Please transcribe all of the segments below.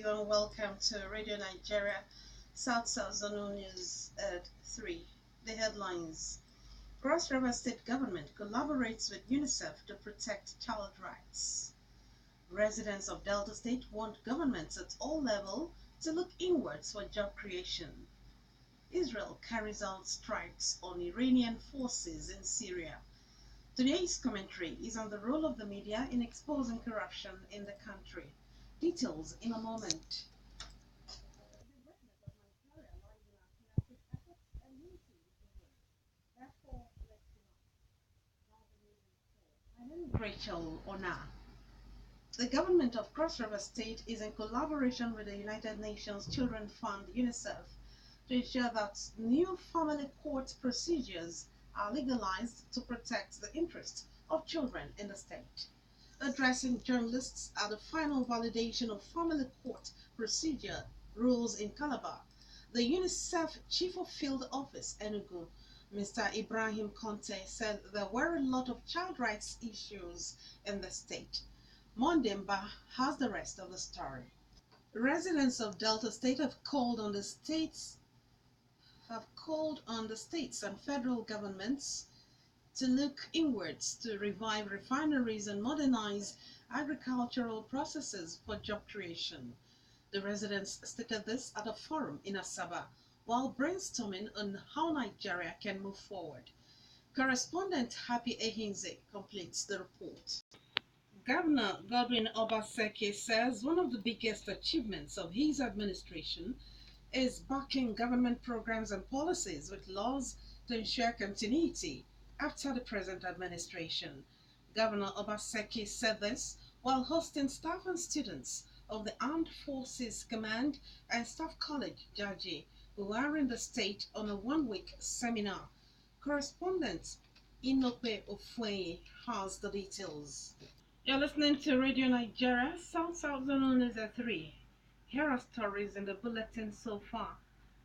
And welcome to Radio Nigeria South Zone News at 3. The headlines: Cross River State Government collaborates with UNICEF to protect child rights. Residents of Delta State want governments at all levels to look inwards for job creation. Israel carries out strikes on Iranian forces in Syria. Today's commentary is on the role of the media in exposing corruption in the country. Details in a moment. Rachel Onah. The government of Cross River State is in collaboration with the United Nations Children Fund UNICEF to ensure that new family court procedures are legalized to protect the interests of children in the state. Addressing journalists at the final validation of family court procedure rules in Calabar, the UNICEF Chief of Field Office Enugu, Mr. Ibrahim Conte, said there were a lot of child rights issues in the state. Mondemba has the rest of the story. Residents of Delta State have called on the states and federal governments to look inwards to revive refineries and modernize agricultural processes for job creation. The residents stated this at a forum in Asaba while brainstorming on how Nigeria can move forward. Correspondent Happy Ehinze completes the report. Governor Godwin Obaseki says one of the biggest achievements of his administration is backing government programs and policies with laws to ensure continuity after the present administration. Governor Obaseki said this while hosting staff and students of the Armed Forces Command and Staff College, Jaji, who are in the state on a one-week seminar. Correspondent Inope Ofue has the details. You're listening to Radio Nigeria, South Zone is at 3. Here are stories in the bulletin so far.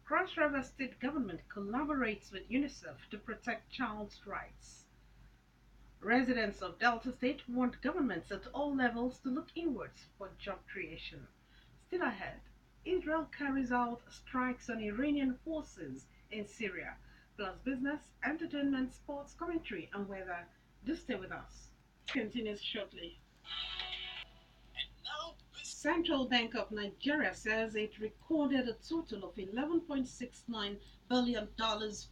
Cross River State Government collaborates with UNICEF to protect child's rights. Residents of Delta State want governments at all levels to look inwards for job creation. Still ahead, Israel carries out strikes on Iranian forces in Syria, plus business, entertainment, sports, commentary, and weather. Do stay with us. Continues shortly. Central Bank of Nigeria says it recorded a total of $11.69 billion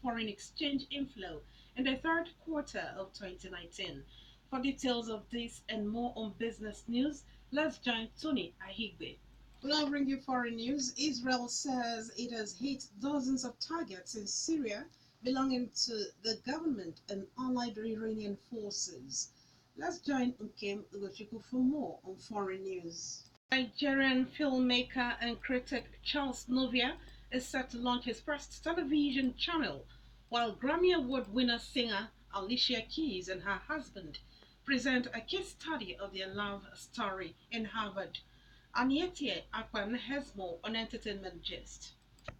foreign exchange inflow in the third quarter of 2019. For details of this and more on business news, let's join Tony Ahigbe. We'll bring you foreign news. Israel says it has hit dozens of targets in Syria belonging to the government and allied Iranian forces. Let's join Nkem Ugochukwu for more on foreign news. Nigerian filmmaker and critic Charles Novia is set to launch his first television channel, while Grammy Award winner singer Alicia Keys and her husband present a case study of their love story in Harvard. Anietie Akpan has more on entertainment gist.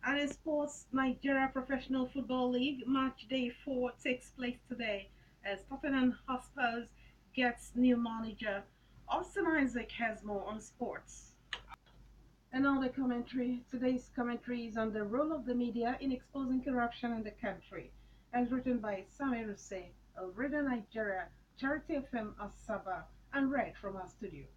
And in sports, Nigeria Professional Football League match day 4 takes place today as Tottenham Hotspur gets new manager. Austin Isaac has more on sports. And now the commentary. Today's commentary is on the role of the media in exposing corruption in the country, as written by Sami Ruse of Radio Nigeria, Charity FM Asaba, and read from our studio.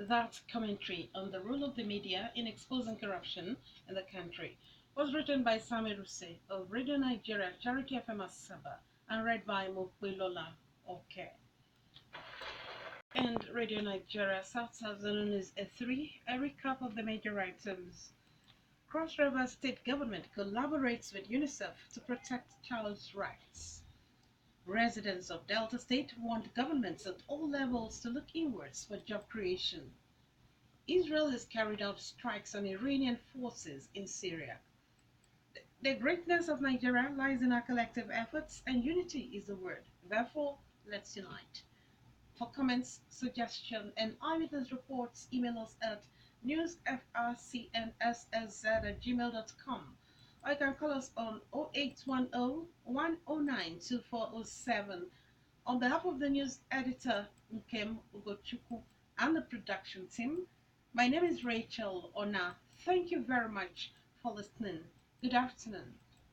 That commentary on the role of the media in exposing corruption in the country was written by Sami Ruse of Radio Nigeria, Charity FM Asaba, and read by Mokwelola Oke. And Radio Nigeria South News at 3, a recap of the major items. Cross River State Government collaborates with UNICEF to protect child's rights. Residents of Delta State want governments at all levels to look inwards for job creation. Israel has carried out strikes on Iranian forces in Syria. The greatness of Nigeria lies in our collective efforts, and unity is the word. Therefore, let's unite. For comments, suggestions, and eyewitness reports, email us at newsfrcnssz@gmail.com, or you can call us on 0810 109 2407. On behalf of the news editor, Nkem Ugochukwu, and the production team, My name is Rachel Onah. Thank you very much for listening. Good afternoon.